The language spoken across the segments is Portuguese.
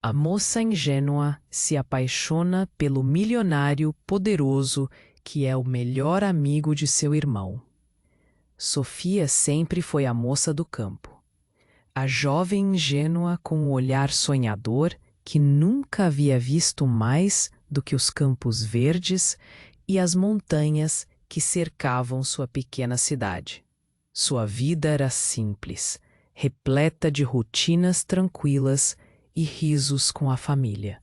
A moça ingênua se apaixona pelo milionário poderoso que é o melhor amigo de seu irmão. Sofia sempre foi a moça do campo, a jovem ingênua com o olhar sonhador que nunca havia visto mais do que os campos verdes e as montanhas que cercavam sua pequena cidade. Sua vida era simples, repleta de rotinas tranquilas e risos com a família.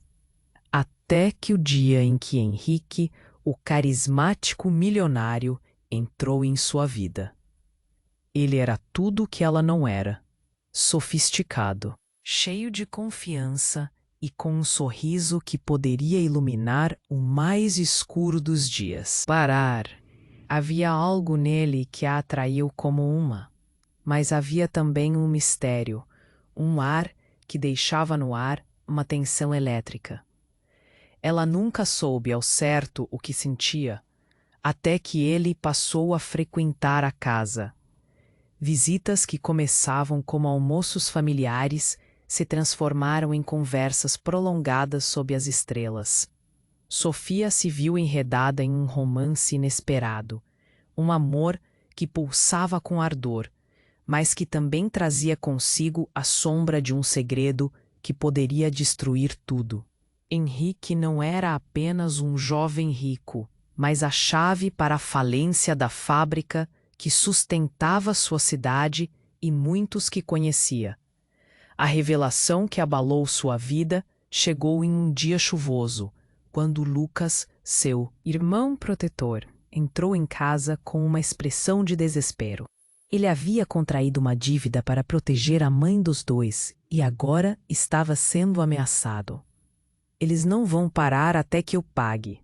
Até que o dia em que Henrique, o carismático milionário, entrou em sua vida. Ele era tudo o que ela não era: sofisticado, cheio de confiança e com um sorriso que poderia iluminar o mais escuro dos dias. Havia algo nele que a atraiu como mas havia também um mistério, um ar que deixava no ar uma tensão elétrica. Ela nunca soube ao certo o que sentia, até que ele passou a frequentar a casa. Visitas que começavam como almoços familiares se transformaram em conversas prolongadas sob as estrelas. Sofia se viu enredada em um romance inesperado, um amor que pulsava com ardor, mas que também trazia consigo a sombra de um segredo que poderia destruir tudo. Henrique não era apenas um jovem rico, mas a chave para a falência da fábrica que sustentava sua cidade e muitos que conhecia. A revelação que abalou sua vida chegou em um dia chuvoso, quando Lucas, seu irmão protetor, entrou em casa com uma expressão de desespero. Ele havia contraído uma dívida para proteger a mãe dos dois e agora estava sendo ameaçado. Eles não vão parar até que eu pague.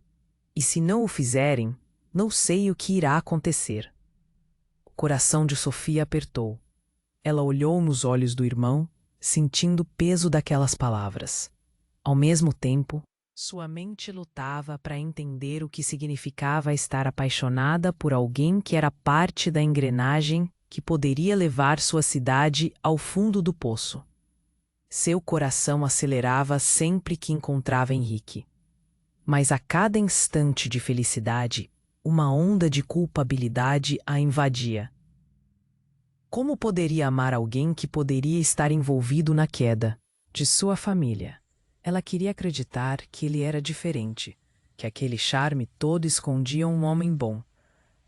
E se não o fizerem, não sei o que irá acontecer. O coração de Sofia apertou. Ela olhou nos olhos do irmão, sentindo o peso daquelas palavras. Ao mesmo tempo, sua mente lutava para entender o que significava estar apaixonada por alguém que era parte da engrenagem que poderia levar sua cidade ao fundo do poço. Seu coração acelerava sempre que encontrava Henrique. Mas a cada instante de felicidade, uma onda de culpabilidade a invadia. Como poderia amar alguém que poderia estar envolvido na queda de sua família? Ela queria acreditar que ele era diferente, que aquele charme todo escondia um homem bom.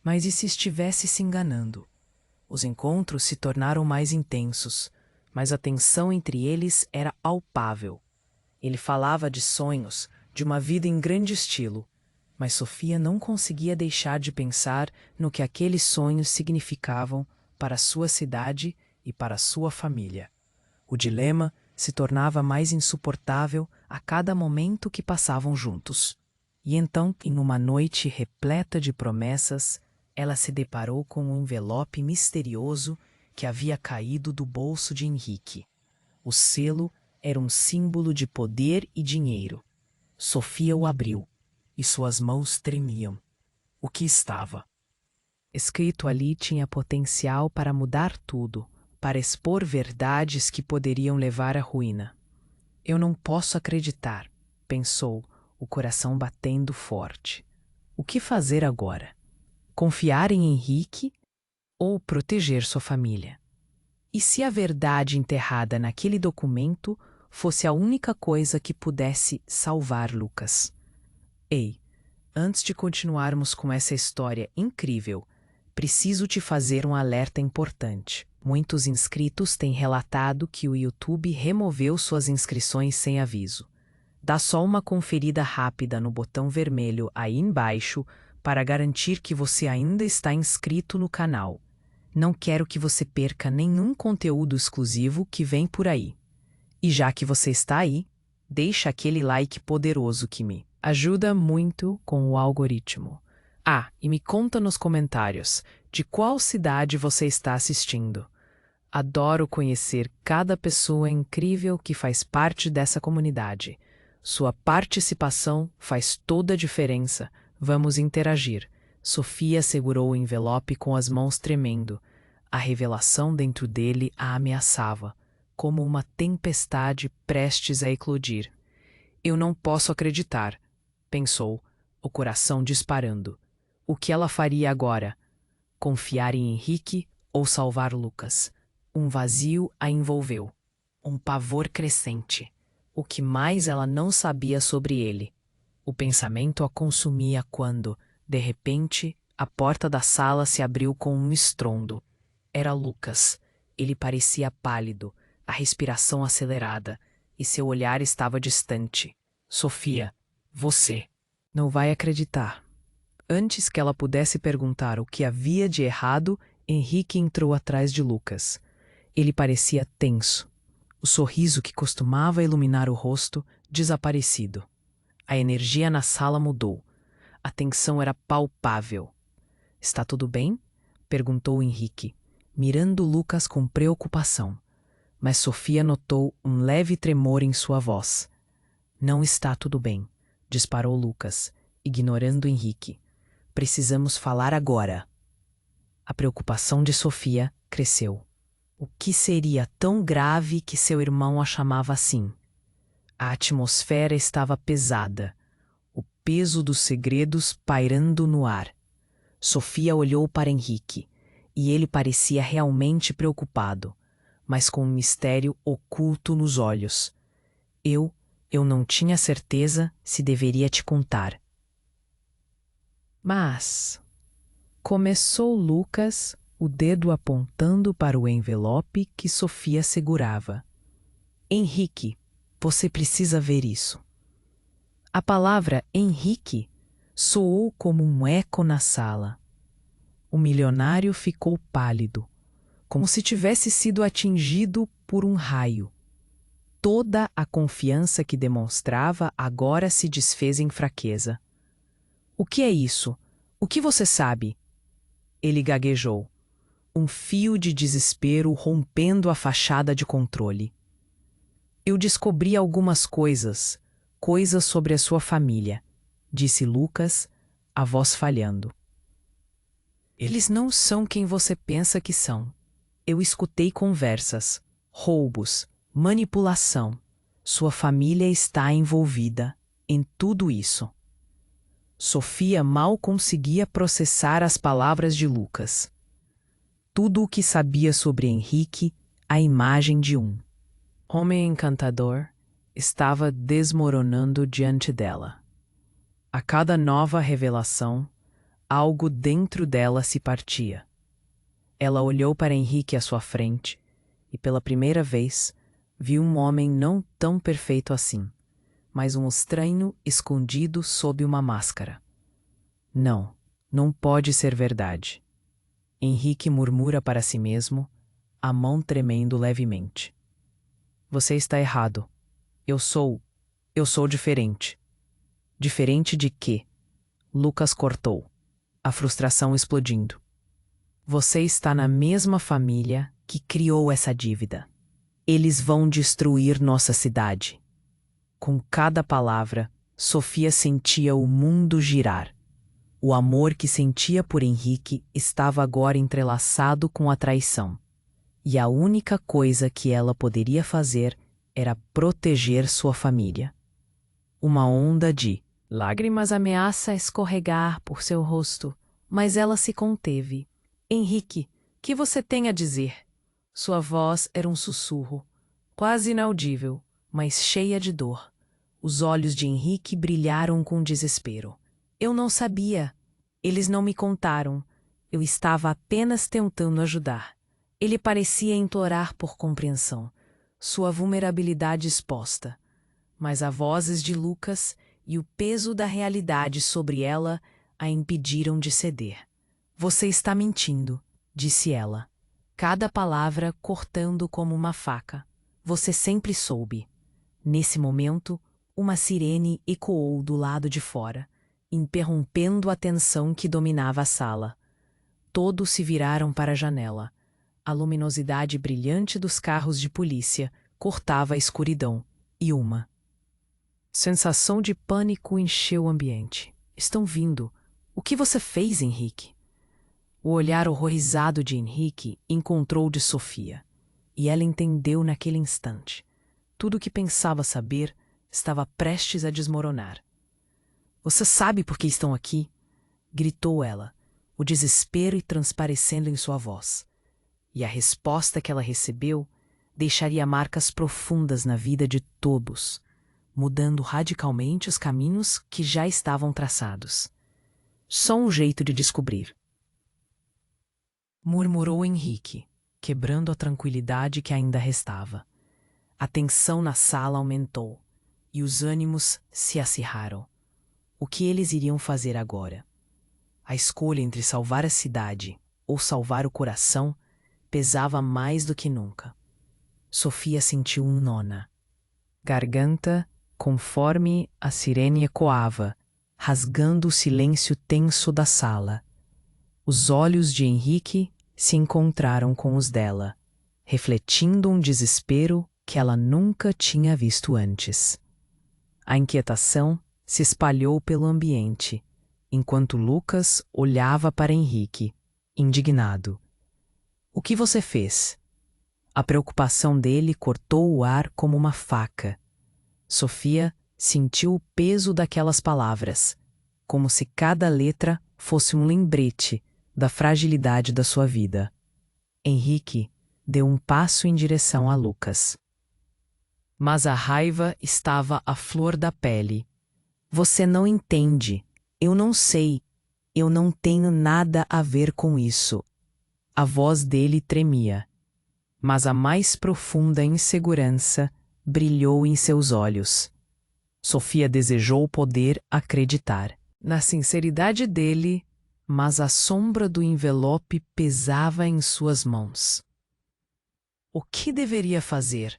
Mas e se estivesse se enganando? Os encontros se tornaram mais intensos, mas a tensão entre eles era palpável. Ele falava de sonhos, de uma vida em grande estilo, mas Sofia não conseguia deixar de pensar no que aqueles sonhos significavam para sua cidade e para sua família. O dilema se tornava mais insuportável a cada momento que passavam juntos. E então, em uma noite repleta de promessas, ela se deparou com um envelope misterioso que havia caído do bolso de Henrique. O selo era um símbolo de poder e dinheiro. Sofia o abriu, e suas mãos tremiam. O que estava? Escrito ali tinha potencial para mudar tudo, para expor verdades que poderiam levar à ruína. Eu não posso acreditar, pensou, o coração batendo forte. O que fazer agora? Confiar em Henrique ou proteger sua família? E se a verdade enterrada naquele documento fosse a única coisa que pudesse salvar Lucas? Ei, antes de continuarmos com essa história incrível, preciso te fazer um alerta importante. Muitos inscritos têm relatado que o YouTube removeu suas inscrições sem aviso. Dá só uma conferida rápida no botão vermelho aí embaixo para garantir que você ainda está inscrito no canal. Não quero que você perca nenhum conteúdo exclusivo que vem por aí. E já que você está aí, deixa aquele like poderoso que me ajuda muito com o algoritmo. Ah, e me conta nos comentários de qual cidade você está assistindo. Adoro conhecer cada pessoa incrível que faz parte dessa comunidade. Sua participação faz toda a diferença. Vamos interagir. Sofia segurou o envelope com as mãos tremendo. A revelação dentro dele a ameaçava. como uma tempestade prestes a eclodir. Eu não posso acreditar, pensou, o coração disparando. O que ela faria agora? Confiar em Henrique ou salvar Lucas? Um vazio a envolveu. Um pavor crescente. O que mais ela não sabia sobre ele? O pensamento a consumia quando, de repente, a porta da sala se abriu com um estrondo. Era Lucas. Ele parecia pálido, a respiração acelerada, e seu olhar estava distante. Sofia, você não vai acreditar. Antes que ela pudesse perguntar o que havia de errado, Henrique entrou atrás de Lucas. Ele parecia tenso. O sorriso que costumava iluminar o rosto, desaparecido. A energia na sala mudou. A tensão era palpável. Está tudo bem? Perguntou Henrique, mirando Lucas com preocupação. Mas Sofia notou um leve tremor em sua voz. Não está tudo bem, disparou Lucas, ignorando Henrique. Precisamos falar agora. A preocupação de Sofia cresceu. O que seria tão grave que seu irmão a chamava assim? A atmosfera estava pesada, o peso dos segredos pairando no ar. Sofia olhou para Henrique, e ele parecia realmente preocupado, mas com um mistério oculto nos olhos. Eu não tinha certeza se deveria te contar. Mas... Começou Lucas, o dedo apontando para o envelope que Sofia segurava. Henrique, você precisa ver isso. A palavra Henrique soou como um eco na sala. O milionário ficou pálido, como se tivesse sido atingido por um raio. Toda a confiança que demonstrava agora se desfez em fraqueza. O que é isso? O que você sabe? Ele gaguejou, um fio de desespero rompendo a fachada de controle. Eu descobri algumas coisas sobre a sua família, disse Lucas, a voz falhando. Eles não são quem você pensa que são. Eu escutei conversas, roubos, manipulação. Sua família está envolvida em tudo isso. Sofia mal conseguia processar as palavras de Lucas. Tudo o que sabia sobre Henrique, a imagem de um homem encantador, estava desmoronando diante dela. A cada nova revelação, algo dentro dela se partia. Ela olhou para Henrique à sua frente e, pela primeira vez, viu um homem não tão perfeito assim, mas um estranho escondido sob uma máscara. Não, não pode ser verdade. Henrique murmura para si mesmo, a mão tremendo levemente. Você está errado. Eu sou diferente. Diferente de quê? Lucas cortou, a frustração explodindo. Você está na mesma família que criou essa dívida. Eles vão destruir nossa cidade. Com cada palavra, Sofia sentia o mundo girar. O amor que sentia por Henrique estava agora entrelaçado com a traição. E a única coisa que ela poderia fazer era proteger sua família. Uma onda de lágrimas ameaça escorregar por seu rosto, mas ela se conteve. Henrique, que você tem a dizer? Sua voz era um sussurro, quase inaudível, mas cheia de dor. Os olhos de Henrique brilharam com desespero. Eu não sabia. Eles não me contaram. Eu estava apenas tentando ajudar. Ele parecia implorar por compreensão, sua vulnerabilidade exposta. Mas as vozes de Lucas e o peso da realidade sobre ela a impediram de ceder. Você está mentindo, disse ela, cada palavra cortando como uma faca. Você sempre soube. Nesse momento, uma sirene ecoou do lado de fora, interrompendo a tensão que dominava a sala. Todos se viraram para a janela. A luminosidade brilhante dos carros de polícia cortava a escuridão, e uma sensação de pânico encheu o ambiente. Estão vindo. O que você fez, Henrique? O olhar horrorizado de Henrique encontrou de Sofia. e ela entendeu naquele instante. Tudo o que pensava saber estava prestes a desmoronar. "Você sabe por que estão aqui?" gritou ela, o desespero transparecendo em sua voz. E a resposta que ela recebeu deixaria marcas profundas na vida de todos, mudando radicalmente os caminhos que já estavam traçados. "Só um jeito de descobrir", murmurou Henrique, quebrando a tranquilidade que ainda restava. A tensão na sala aumentou e os ânimos se acirraram. O que eles iriam fazer agora? A escolha entre salvar a cidade ou salvar o coração pesava mais do que nunca. Sofia sentiu um nó na garganta conforme a sirene ecoava, rasgando o silêncio tenso da sala. Os olhos de Henrique se encontraram com os dela, refletindo um desespero que ela nunca tinha visto antes. A inquietação se espalhou pelo ambiente, enquanto Lucas olhava para Henrique, indignado. "O que você fez?" A preocupação dele cortou o ar como uma faca. Sofia sentiu o peso daquelas palavras, como se cada letra fosse um lembrete da fragilidade da sua vida. Henrique deu um passo em direção a Lucas. Mas a raiva estava à flor da pele. "Você não entende. Eu não sei. Eu não tenho nada a ver com isso." A voz dele tremia, mas a mais profunda insegurança brilhou em seus olhos. Sofia desejou poder acreditar na sinceridade dele, mas a sombra do envelope pesava em suas mãos. O que deveria fazer?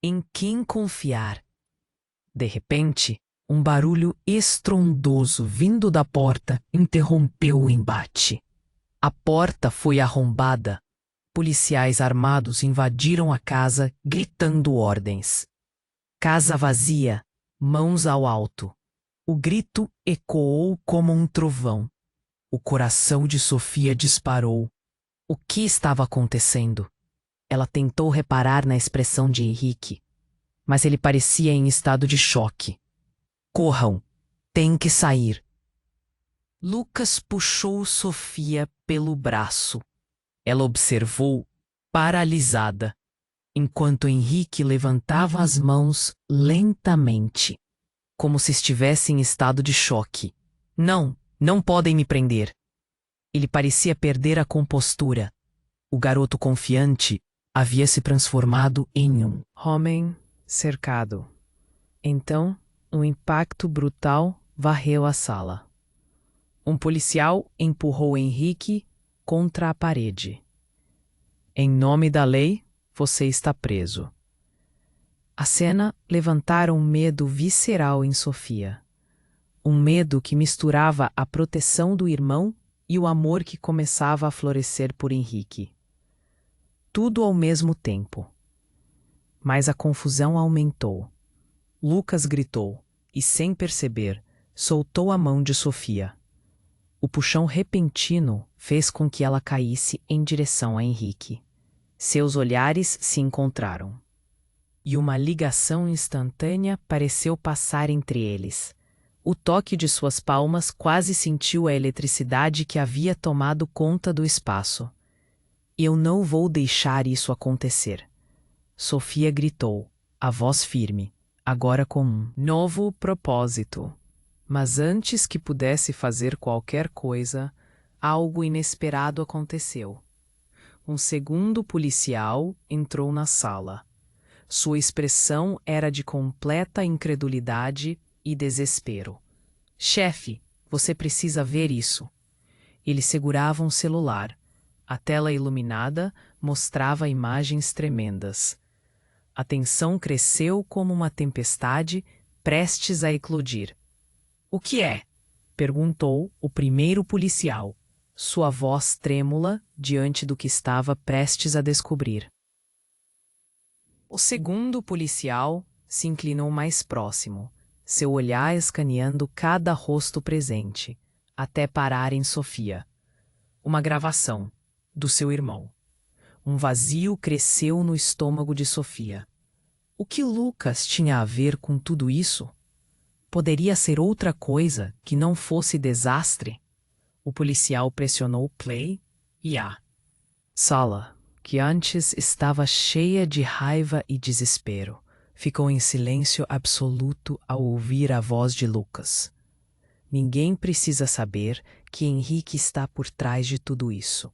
Em quem confiar? De repente, um barulho estrondoso vindo da porta interrompeu o embate. A porta foi arrombada. Policiais armados invadiram a casa, gritando ordens. Casa vazia, mãos ao alto. O grito ecoou como um trovão. O coração de Sofia disparou. O que estava acontecendo? Ela tentou reparar na expressão de Henrique, mas ele parecia em estado de choque. "Corram! Tem que sair!" Lucas puxou Sofia pelo braço. Ela observou, paralisada, enquanto Henrique levantava as mãos lentamente, como se estivesse em estado de choque. "Não, não podem me prender." Ele parecia perder a compostura. O garoto confiante havia se transformado em um homem cercado. Então, um impacto brutal varreu a sala. Um policial empurrou Henrique contra a parede. "Em nome da lei, você está preso." A cena levantara um medo visceral em Sofia. Um medo que misturava a proteção do irmão e o amor que começava a florescer por Henrique. Tudo ao mesmo tempo. Mas a confusão aumentou. Lucas gritou e, sem perceber, soltou a mão de Sofia. O puxão repentino fez com que ela caísse em direção a Henrique. Seus olhares se encontraram. E uma ligação instantânea pareceu passar entre eles. O toque de suas palmas quase sentiu a eletricidade que havia tomado conta do espaço. "Eu não vou deixar isso acontecer." Sofia gritou, a voz firme, agora com um novo propósito. Mas antes que pudesse fazer qualquer coisa, algo inesperado aconteceu. Um segundo policial entrou na sala. Sua expressão era de completa incredulidade e desespero. "Chefe, você precisa ver isso." Ele segurava um celular. A tela iluminada mostrava imagens tremendas. A tensão cresceu como uma tempestade prestes a eclodir. "O que é?" perguntou o primeiro policial, sua voz trêmula diante do que estava prestes a descobrir. O segundo policial se inclinou mais próximo, seu olhar escaneando cada rosto presente, até parar em Sofia. Uma gravação do seu irmão. Um vazio cresceu no estômago de Sofia. O que Lucas tinha a ver com tudo isso? Poderia ser outra coisa que não fosse desastre? O policial pressionou play e a sala, que antes estava cheia de raiva e desespero, ficou em silêncio absoluto ao ouvir a voz de Lucas. Ninguém precisa saber que Henrique está por trás de tudo isso.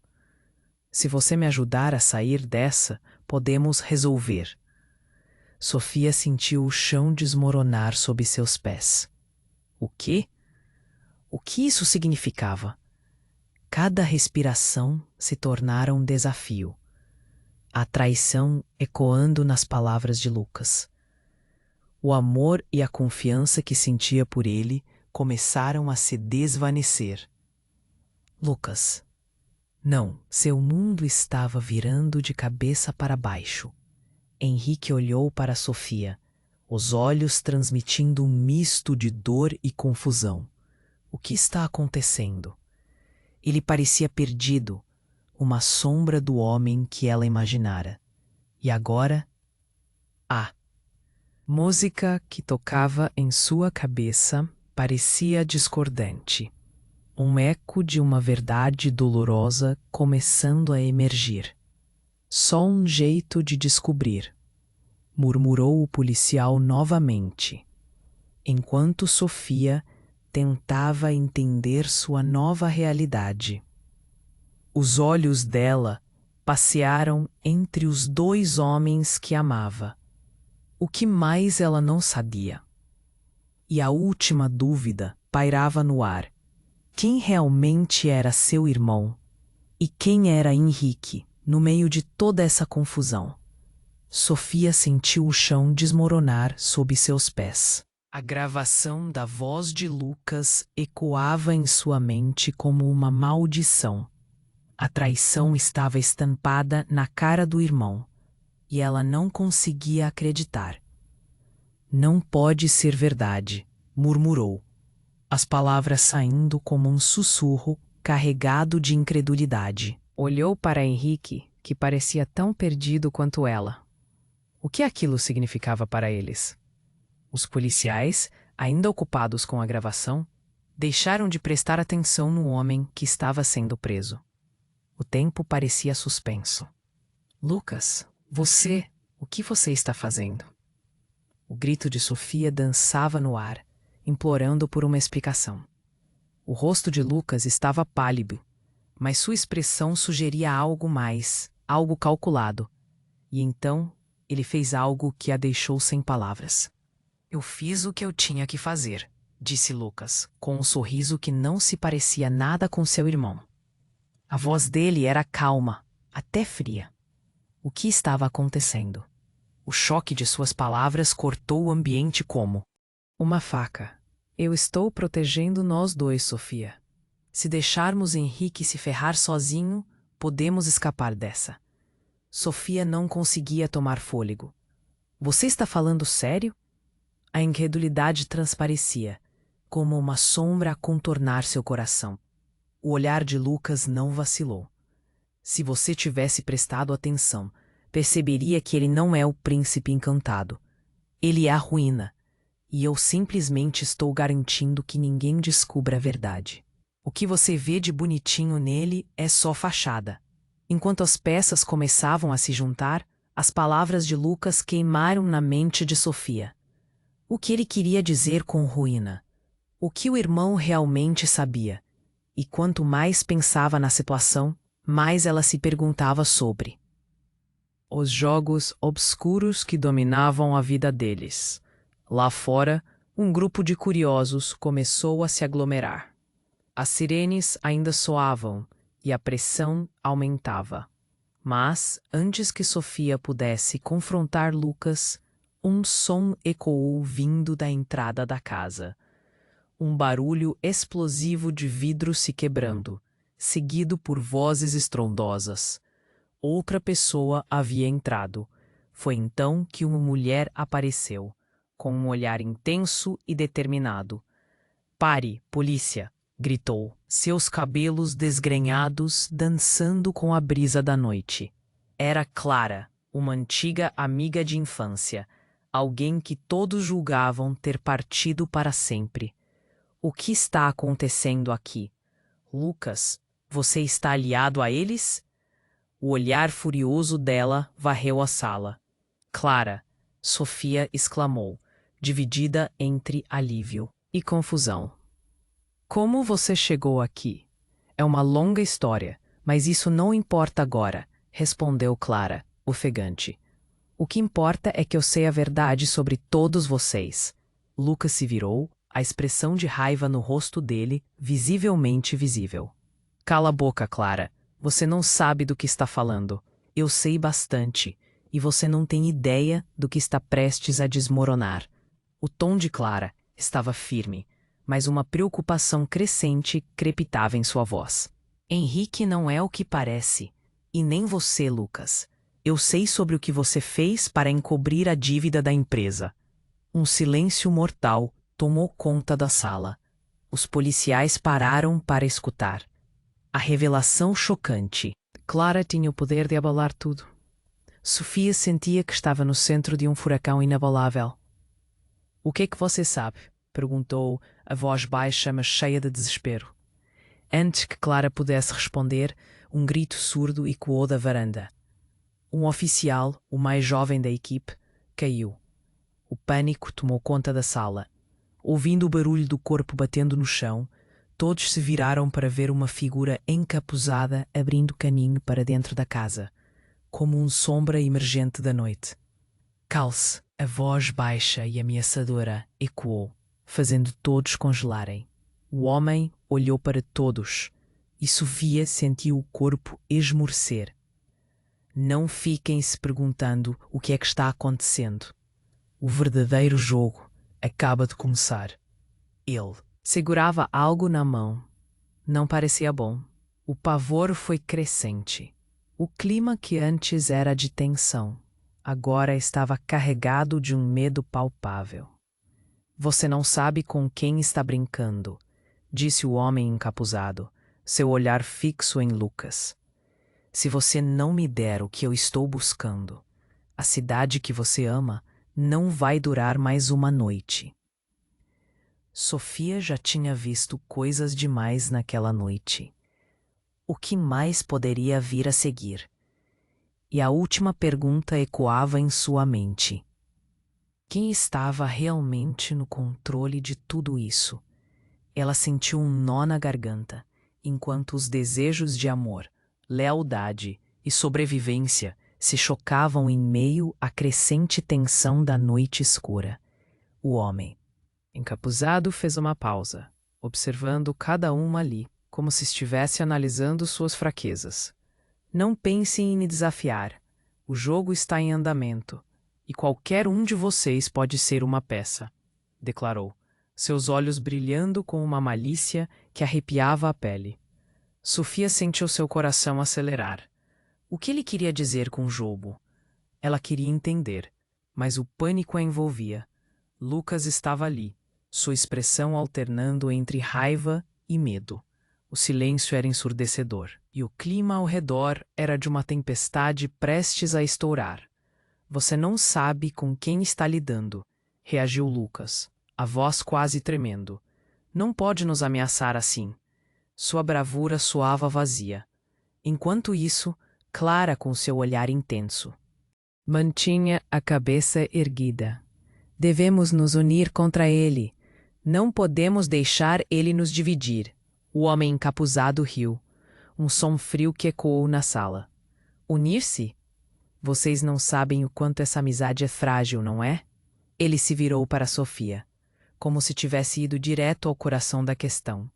Se você me ajudar a sair dessa, podemos resolver. Sofia sentiu o chão desmoronar sob seus pés. O quê? O que isso significava? Cada respiração se tornara um desafio. A traição ecoando nas palavras de Lucas. O amor e a confiança que sentia por ele começaram a se desvanecer. Lucas. Não, seu mundo estava virando de cabeça para baixo. Henrique olhou para Sofia, os olhos transmitindo um misto de dor e confusão. O que está acontecendo? Ele parecia perdido, uma sombra do homem que ela imaginara. E agora? A música que tocava em sua cabeça parecia discordante. Um eco de uma verdade dolorosa começando a emergir. Só um jeito de descobrir, murmurou o policial novamente, enquanto Sofia tentava entender sua nova realidade. Os olhos dela passearam entre os dois homens que amava. O que mais ela não sabia? E a última dúvida pairava no ar. Quem realmente era seu irmão? E quem era Henrique, no meio de toda essa confusão? Sofia sentiu o chão desmoronar sob seus pés. A gravação da voz de Lucas ecoava em sua mente como uma maldição. A traição estava estampada na cara do irmão, e ela não conseguia acreditar. Não pode ser verdade, murmurou, as palavras saindo como um sussurro carregado de incredulidade. Olhou para Henrique, que parecia tão perdido quanto ela. O que aquilo significava para eles? Os policiais, ainda ocupados com a gravação, deixaram de prestar atenção no homem que estava sendo preso. O tempo parecia suspenso. Lucas, o que você está fazendo? O grito de Sofia dançava no ar, implorando por uma explicação. O rosto de Lucas estava pálido, mas sua expressão sugeria algo mais, algo calculado. E então ele fez algo que a deixou sem palavras. Eu fiz o que eu tinha que fazer, disse Lucas, com um sorriso que não se parecia nada com seu irmão. A voz dele era calma, até fria. O que estava acontecendo? O choque de suas palavras cortou o ambiente como uma faca. Eu estou protegendo nós dois, Sofia. Se deixarmos Henrique se ferrar sozinho, podemos escapar dessa. Sofia não conseguia tomar fôlego. Você está falando sério? A incredulidade transparecia, como uma sombra a contornar seu coração. O olhar de Lucas não vacilou. Se você tivesse prestado atenção, perceberia que ele não é o príncipe encantado. Ele é a ruína, e eu simplesmente estou garantindo que ninguém descubra a verdade. O que você vê de bonitinho nele é só fachada. Enquanto as peças começavam a se juntar, as palavras de Lucas queimaram na mente de Sofia. O que ele queria dizer com ruína? O que o irmão realmente sabia? E quanto mais pensava na situação, mais ela se perguntava sobre os jogos obscuros que dominavam a vida deles. Lá fora, um grupo de curiosos começou a se aglomerar. As sirenes ainda soavam e a pressão aumentava. Mas, antes que Sofia pudesse confrontar Lucas, um som ecoou vindo da entrada da casa. Um barulho explosivo de vidro se quebrando, seguido por vozes estrondosas. Outra pessoa havia entrado. Foi então que uma mulher apareceu, com um olhar intenso e determinado. "Pare, polícia!" gritou, seus cabelos desgrenhados dançando com a brisa da noite. Era Clara, uma antiga amiga de infância, alguém que todos julgavam ter partido para sempre. O que está acontecendo aqui? Lucas, você está aliado a eles? O olhar furioso dela varreu a sala. Clara, Sofia exclamou, dividida entre alívio e confusão. Como você chegou aqui? É uma longa história, mas isso não importa agora, respondeu Clara, ofegante. O que importa é que eu sei a verdade sobre todos vocês. Lucas se virou, a expressão de raiva no rosto dele visivelmente visível. Cala a boca, Clara. Você não sabe do que está falando. Eu sei bastante, e você não tem ideia do que está prestes a desmoronar. O tom de Clara estava firme, mas uma preocupação crescente crepitava em sua voz. Henrique não é o que parece, e nem você, Lucas. Eu sei sobre o que você fez para encobrir a dívida da empresa. Um silêncio mortal tomou conta da sala. Os policiais pararam para escutar. A revelação chocante. Clara tinha o poder de abalar tudo. Sofia sentia que estava no centro de um furacão inabalável. O que é que você sabe? Perguntou, a voz baixa, mas cheia de desespero. Antes que Clara pudesse responder, um grito surdo ecoou da varanda. Um oficial, o mais jovem da equipe, caiu. O pânico tomou conta da sala. Ouvindo o barulho do corpo batendo no chão, todos se viraram para ver uma figura encapuzada abrindo caminho para dentro da casa, como uma sombra emergente da noite. Calce, a voz baixa e ameaçadora, ecoou, fazendo todos congelarem. O homem olhou para todos e Sofia sentiu o corpo esmorecer. Não fiquem se perguntando o que é que está acontecendo. O verdadeiro jogo acaba de começar. Ele segurava algo na mão. Não parecia bom. O pavor foi crescente. O clima que antes era de tensão, agora estava carregado de um medo palpável. Você não sabe com quem está brincando, disse o homem encapuzado, seu olhar fixo em Lucas. Se você não me der o que eu estou buscando, a cidade que você ama não vai durar mais uma noite. Sofia já tinha visto coisas demais naquela noite. O que mais poderia vir a seguir? E a última pergunta ecoava em sua mente. Quem estava realmente no controle de tudo isso? Ela sentiu um nó na garganta, enquanto os desejos de amor, lealdade e sobrevivência se chocavam em meio à crescente tensão da noite escura. O homem, encapuzado, fez uma pausa, observando cada uma ali, como se estivesse analisando suas fraquezas. Não pense em me desafiar. O jogo está em andamento, e qualquer um de vocês pode ser uma peça, declarou, seus olhos brilhando com uma malícia que arrepiava a pele. Sofia sentiu seu coração acelerar. O que ele queria dizer com o jogo? Ela queria entender, mas o pânico a envolvia. Lucas estava ali, sua expressão alternando entre raiva e medo. O silêncio era ensurdecedor, e o clima ao redor era de uma tempestade prestes a estourar. Você não sabe com quem está lidando, reagiu Lucas, a voz quase tremendo. Não pode nos ameaçar assim. Sua bravura soava vazia. Enquanto isso, Clara com seu olhar intenso. Mantinha a cabeça erguida. Devemos nos unir contra ele. Não podemos deixar ele nos dividir. O homem encapuzado riu. Um som frio que ecoou na sala. Unir-se? Vocês não sabem o quanto essa amizade é frágil, não é? Ele se virou para Sofia, como se tivesse ido direto ao coração da questão.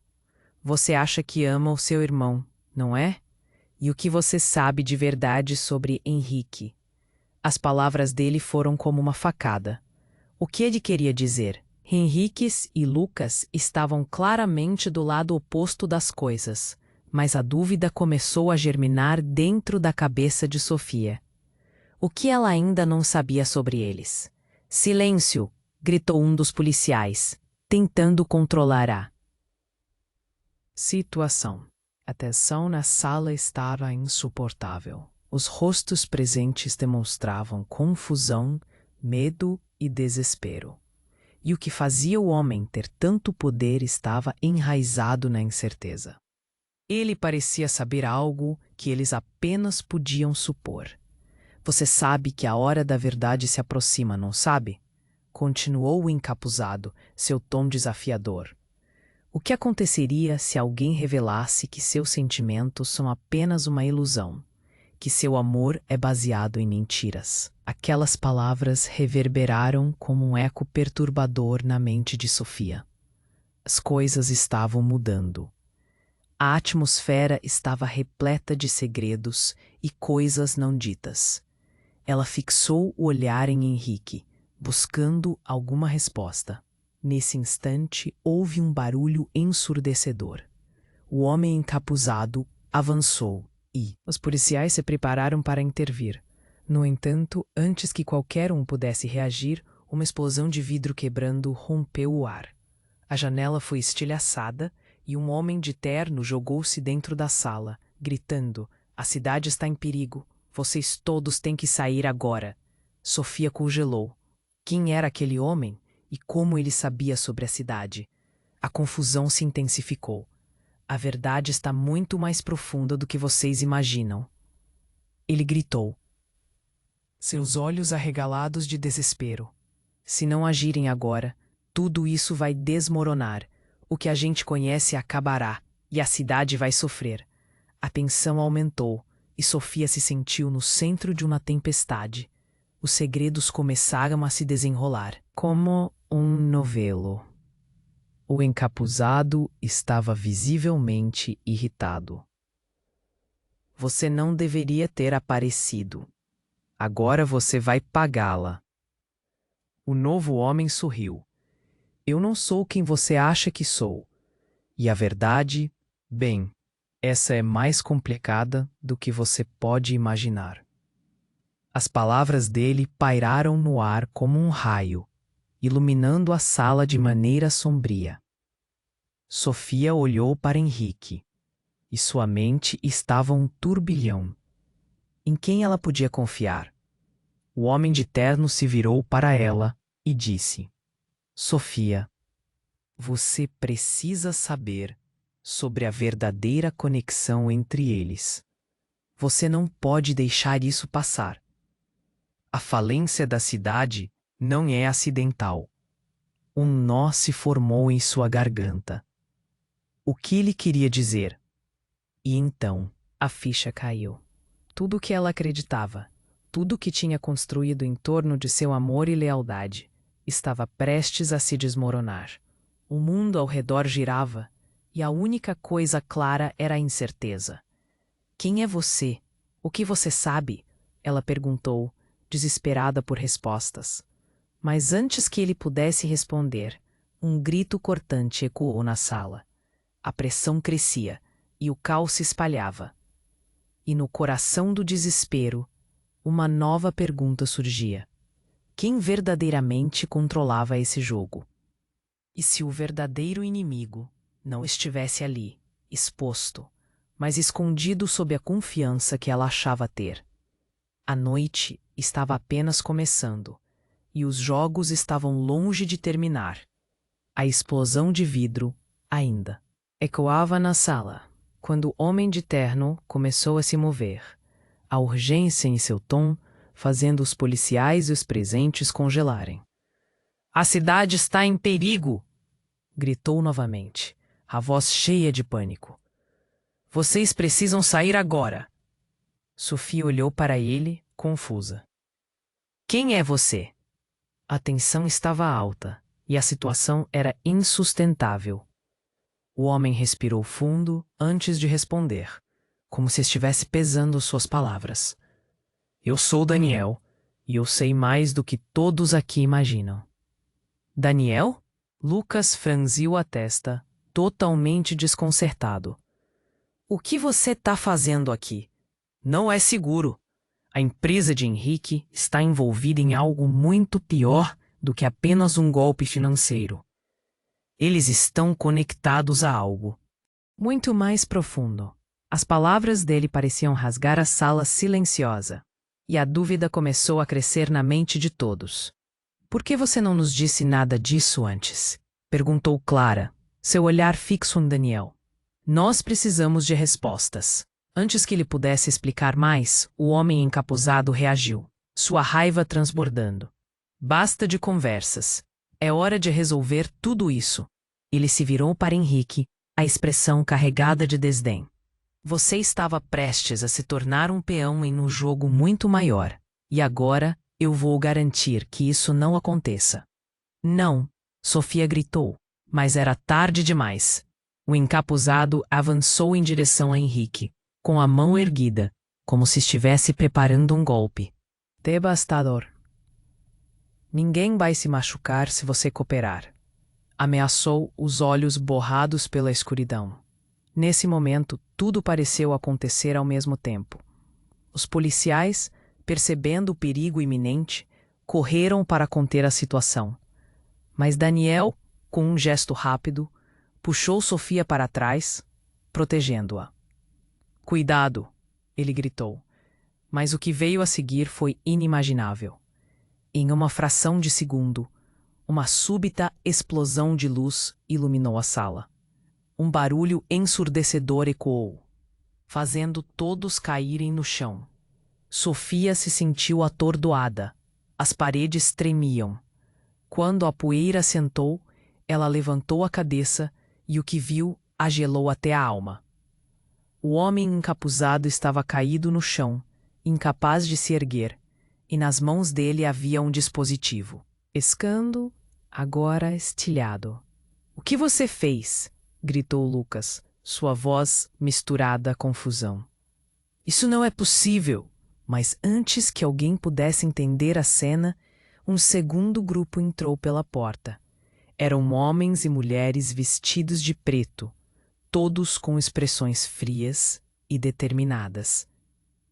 Você acha que ama o seu irmão, não é? E o que você sabe de verdade sobre Henrique? As palavras dele foram como uma facada. O que ele queria dizer? Henriques e Lucas estavam claramente do lado oposto das coisas, mas a dúvida começou a germinar dentro da cabeça de Sofia. O que ela ainda não sabia sobre eles? Silêncio! Gritou um dos policiais, tentando controlar a situação. A tensão na sala estava insuportável. Os rostos presentes demonstravam confusão, medo e desespero. E o que fazia o homem ter tanto poder estava enraizado na incerteza. Ele parecia saber algo que eles apenas podiam supor. Você sabe que a hora da verdade se aproxima, não sabe? Continuou o encapuzado, seu tom desafiador. O que aconteceria se alguém revelasse que seus sentimentos são apenas uma ilusão? Que seu amor é baseado em mentiras? Aquelas palavras reverberaram como um eco perturbador na mente de Sofia. As coisas estavam mudando. A atmosfera estava repleta de segredos e coisas não ditas. Ela fixou o olhar em Henrique, buscando alguma resposta. Nesse instante, houve um barulho ensurdecedor. O homem encapuzado avançou e os policiais se prepararam para intervir. No entanto, antes que qualquer um pudesse reagir, uma explosão de vidro quebrando rompeu o ar. A janela foi estilhaçada e um homem de terno jogou-se dentro da sala, gritando: "A cidade está em perigo. Vocês todos têm que sair agora." Sofia congelou. Quem era aquele homem e como ele sabia sobre a cidade? A confusão se intensificou. A verdade está muito mais profunda do que vocês imaginam. Ele gritou, seus olhos arregalados de desespero. Se não agirem agora, tudo isso vai desmoronar. O que a gente conhece acabará e a cidade vai sofrer. A tensão aumentou e Sofia se sentiu no centro de uma tempestade. Os segredos começaram a se desenrolar, como um novelo. O encapuzado estava visivelmente irritado. Você não deveria ter aparecido. Agora você vai pagá-la. O novo homem sorriu. Eu não sou quem você acha que sou. E a verdade, bem, essa é mais complicada do que você pode imaginar. As palavras dele pairaram no ar como um raio, iluminando a sala de maneira sombria. Sofia olhou para Henrique, e sua mente estava um turbilhão. Em quem ela podia confiar? O homem de terno se virou para ela e disse: Sofia, você precisa saber sobre a verdadeira conexão entre eles. Você não pode deixar isso passar. A falência da cidade não é acidental. Um nó se formou em sua garganta. O que ele queria dizer? E então, a ficha caiu. Tudo o que ela acreditava, tudo o que tinha construído em torno de seu amor e lealdade, estava prestes a se desmoronar. O mundo ao redor girava, e a única coisa clara era a incerteza. Quem é você? O que você sabe? Ela perguntou, desesperada por respostas. Mas antes que ele pudesse responder, um grito cortante ecoou na sala. A pressão crescia, e o caos se espalhava. E no coração do desespero, uma nova pergunta surgia. Quem verdadeiramente controlava esse jogo? E se o verdadeiro inimigo não estivesse ali, exposto, mas escondido sob a confiança que ela achava ter? A noite estava apenas começando, e os jogos estavam longe de terminar. A explosão de vidro ainda ecoava na sala, quando o homem de terno começou a se mover, a urgência em seu tom fazendo os policiais e os presentes congelarem. A cidade está em perigo! Gritou novamente, a voz cheia de pânico. Vocês precisam sair agora! Sofia olhou para ele, confusa. Quem é você? A tensão estava alta e a situação era insustentável. O homem respirou fundo antes de responder, como se estivesse pesando suas palavras. Eu sou Daniel, e eu sei mais do que todos aqui imaginam. Daniel? Lucas franziu a testa, totalmente desconcertado. O que você está fazendo aqui? Não é seguro. A empresa de Henrique está envolvida em algo muito pior do que apenas um golpe financeiro. Eles estão conectados a algo muito mais profundo. As palavras dele pareciam rasgar a sala silenciosa. E a dúvida começou a crescer na mente de todos. Por que você não nos disse nada disso antes? Perguntou Clara, seu olhar fixo em Daniel. Nós precisamos de respostas. Antes que ele pudesse explicar mais, o homem encapuzado reagiu, sua raiva transbordando. Basta de conversas. É hora de resolver tudo isso. Ele se virou para Henrique, a expressão carregada de desdém. Você estava prestes a se tornar um peão em um jogo muito maior, e agora eu vou garantir que isso não aconteça. Não, Sofia gritou, mas era tarde demais. O encapuzado avançou em direção a Henrique, com a mão erguida, como se estivesse preparando um golpe. Devastador. Ninguém vai se machucar se você cooperar. Ameaçou, os olhos borrados pela escuridão. Nesse momento, tudo pareceu acontecer ao mesmo tempo. Os policiais, percebendo o perigo iminente, correram para conter a situação. Mas Daniel, com um gesto rápido, puxou Sofia para trás, protegendo-a. Cuidado, ele gritou. Mas o que veio a seguir foi inimaginável. Em uma fração de segundo, uma súbita explosão de luz iluminou a sala. Um barulho ensurdecedor ecoou, fazendo todos caírem no chão. Sofia se sentiu atordoada. As paredes tremiam. Quando a poeira assentou, ela levantou a cabeça e o que viu a gelou até a alma. O homem encapuzado estava caído no chão, incapaz de se erguer, e nas mãos dele havia um dispositivo. Escando, agora estilhado. O que você fez? Gritou Lucas, sua voz misturada à confusão. Isso não é possível! Mas antes que alguém pudesse entender a cena, um segundo grupo entrou pela porta. Eram homens e mulheres vestidos de preto, todos com expressões frias e determinadas.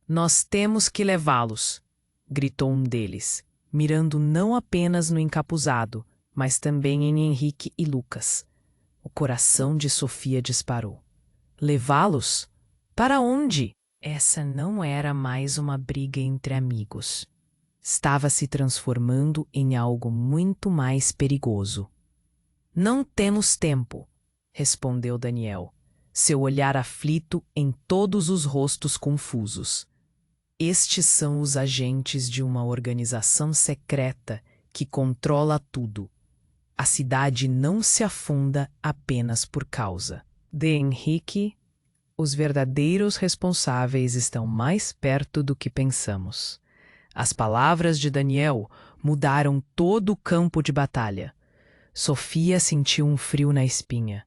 Nós temos que levá-los! Gritou um deles, mirando não apenas no encapuzado, mas também em Henrique e Lucas. O coração de Sofia disparou. Levá-los? Para onde? Essa não era mais uma briga entre amigos. Estava se transformando em algo muito mais perigoso. Não temos tempo, respondeu Daniel, seu olhar aflito em todos os rostos confusos. Estes são os agentes de uma organização secreta que controla tudo. A cidade não se afunda apenas por causa de Henrique. Os verdadeiros responsáveis estão mais perto do que pensamos. As palavras de Daniel mudaram todo o campo de batalha. Sofia sentiu um frio na espinha.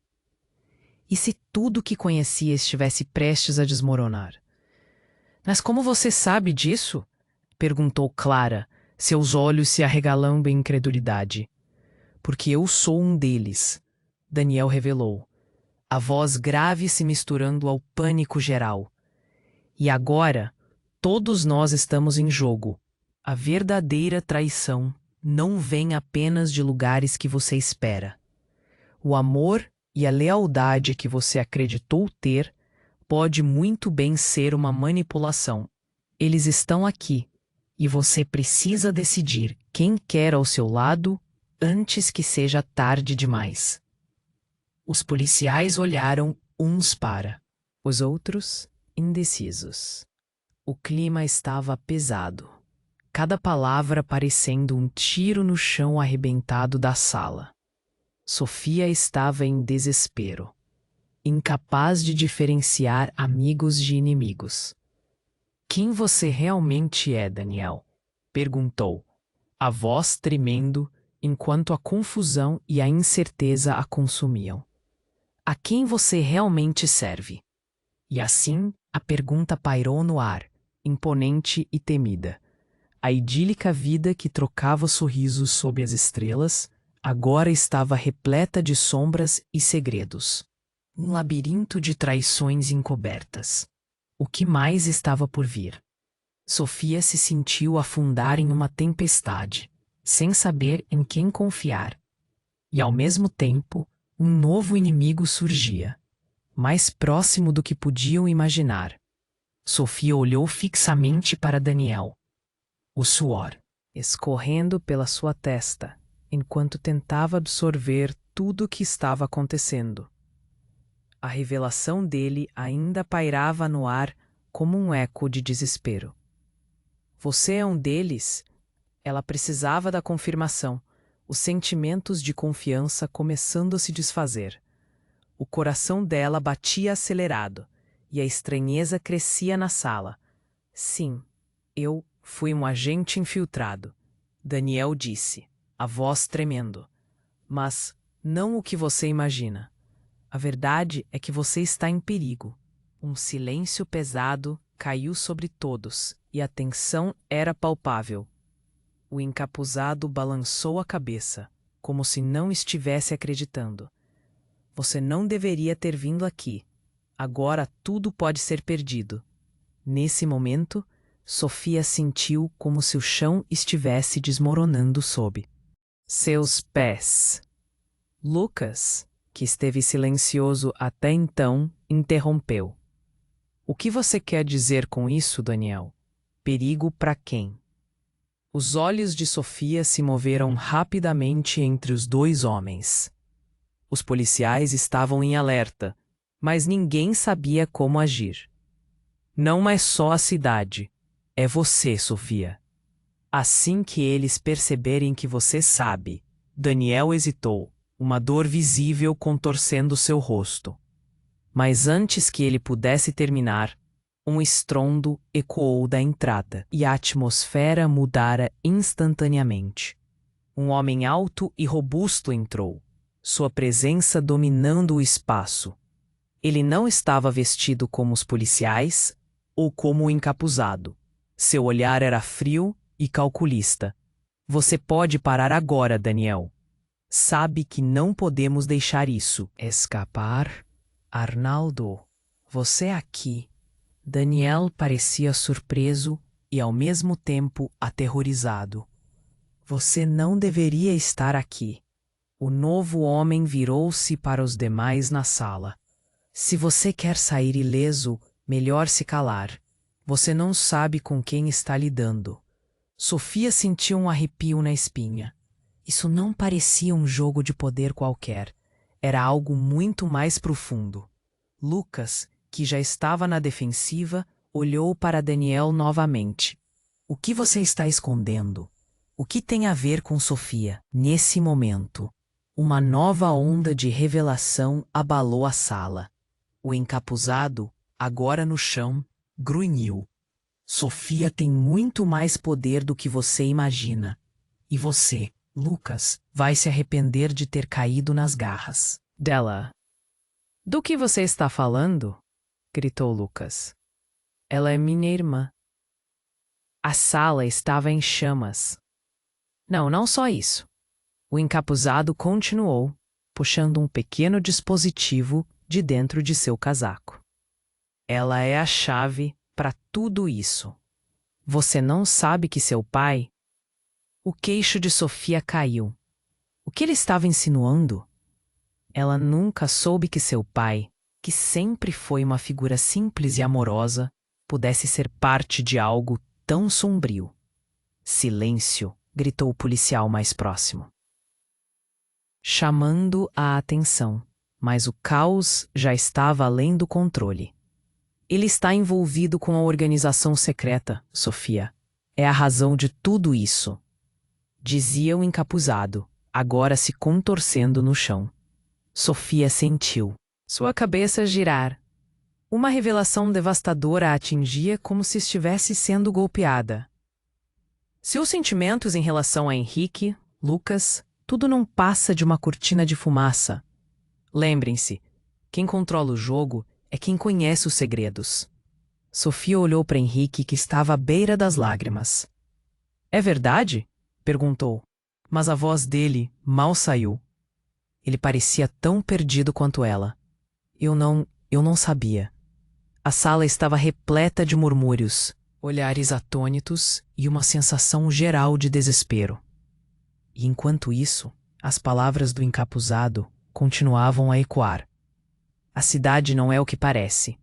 E se tudo que conhecia estivesse prestes a desmoronar? Mas como você sabe disso? Perguntou Clara, seus olhos se arregalando em incredulidade. Porque eu sou um deles, Daniel revelou, a voz grave se misturando ao pânico geral. E agora, todos nós estamos em jogo. A verdadeira traição não vem apenas de lugares que você espera. O amor e a lealdade que você acreditou ter pode muito bem ser uma manipulação. Eles estão aqui, e você precisa decidir quem quer ao seu lado antes que seja tarde demais. Os policiais olharam uns para os outros, indecisos. O clima estava pesado, cada palavra parecendo um tiro no chão arrebentado da sala. Sofia estava em desespero, incapaz de diferenciar amigos de inimigos. Quem você realmente é, Daniel? Perguntou, a voz tremendo enquanto a confusão e a incerteza a consumiam. A quem você realmente serve? E assim, a pergunta pairou no ar, imponente e temida. A idílica vida que trocava sorrisos sob as estrelas, agora estava repleta de sombras e segredos. Um labirinto de traições encobertas. O que mais estava por vir? Sofia se sentiu afundar em uma tempestade, sem saber em quem confiar. E ao mesmo tempo, um novo inimigo surgia. mais próximo do que podiam imaginar. Sofia olhou fixamente para Daniel, o suor escorrendo pela sua testa, enquanto tentava absorver tudo o que estava acontecendo. A revelação dele ainda pairava no ar como um eco de desespero. Você é um deles? Ela precisava da confirmação, os sentimentos de confiança começando a se desfazer. O coração dela batia acelerado, e a estranheza crescia na sala. Sim, eu fui um agente infiltrado, Daniel disse, a voz tremendo. Mas não o que você imagina. A verdade é que você está em perigo. Um silêncio pesado caiu sobre todos, e a tensão era palpável. O encapuzado balançou a cabeça, como se não estivesse acreditando. Você não deveria ter vindo aqui. Agora tudo pode ser perdido. Nesse momento, Sofia sentiu como se o chão estivesse desmoronando sob seus pés. Lucas, que esteve silencioso até então, interrompeu. O que você quer dizer com isso, Daniel? Perigo para quem? Os olhos de Sofia se moveram rapidamente entre os dois homens. Os policiais estavam em alerta, mas ninguém sabia como agir. Não é só a cidade. É você, Sofia. Assim que eles perceberem que você sabe, Daniel hesitou, uma dor visível contorcendo seu rosto. Mas antes que ele pudesse terminar, um estrondo ecoou da entrada e a atmosfera mudara instantaneamente. Um homem alto e robusto entrou, sua presença dominando o espaço. Ele não estava vestido como os policiais ou como o encapuzado. Seu olhar era frio e calculista. Você pode parar agora, Daniel. Sabe que não podemos deixar isso escapar? Arnaldo, você aqui. Daniel parecia surpreso e ao mesmo tempo aterrorizado. Você não deveria estar aqui. O novo homem virou-se para os demais na sala. Se você quer sair ileso, melhor se calar. Você não sabe com quem está lidando. Sofia sentiu um arrepio na espinha. Isso não parecia um jogo de poder qualquer. Era algo muito mais profundo. Lucas, que já estava na defensiva, olhou para Daniel novamente. O que você está escondendo? O que tem a ver com Sofia? Nesse momento, uma nova onda de revelação abalou a sala. O encapuzado, agora no chão, grunhiu. Sofia tem muito mais poder do que você imagina. E você, Lucas, vai se arrepender de ter caído nas garras dela. Do que você está falando? Gritou Lucas. Ela é minha irmã. A sala estava em chamas. Não só isso. O encapuzado continuou, puxando um pequeno dispositivo de dentro de seu casaco. Ela é a chave para tudo isso. Você não sabe que seu pai... O queixo de Sofia caiu. O que ele estava insinuando? Ela nunca soube que seu pai, que sempre foi uma figura simples e amorosa, pudesse ser parte de algo tão sombrio. Silêncio, gritou o policial mais próximo, chamando a atenção, mas o caos já estava além do controle. Ele está envolvido com a organização secreta, Sofia. É a razão de tudo isso, dizia o encapuzado, agora se contorcendo no chão. Sofia sentiu sua cabeça girar. Uma revelação devastadora a atingia como se estivesse sendo golpeada. Seus sentimentos em relação a Henrique, Lucas, tudo não passa de uma cortina de fumaça. Lembrem-se, quem controla o jogo é quem conhece os segredos. Sofia olhou para Henrique, que estava à beira das lágrimas. É verdade? Perguntou, mas a voz dele mal saiu. Ele parecia tão perdido quanto ela. Eu não sabia. A sala estava repleta de murmúrios, olhares atônitos e uma sensação geral de desespero. E enquanto isso, as palavras do encapuzado continuavam a ecoar. A cidade não é o que parece.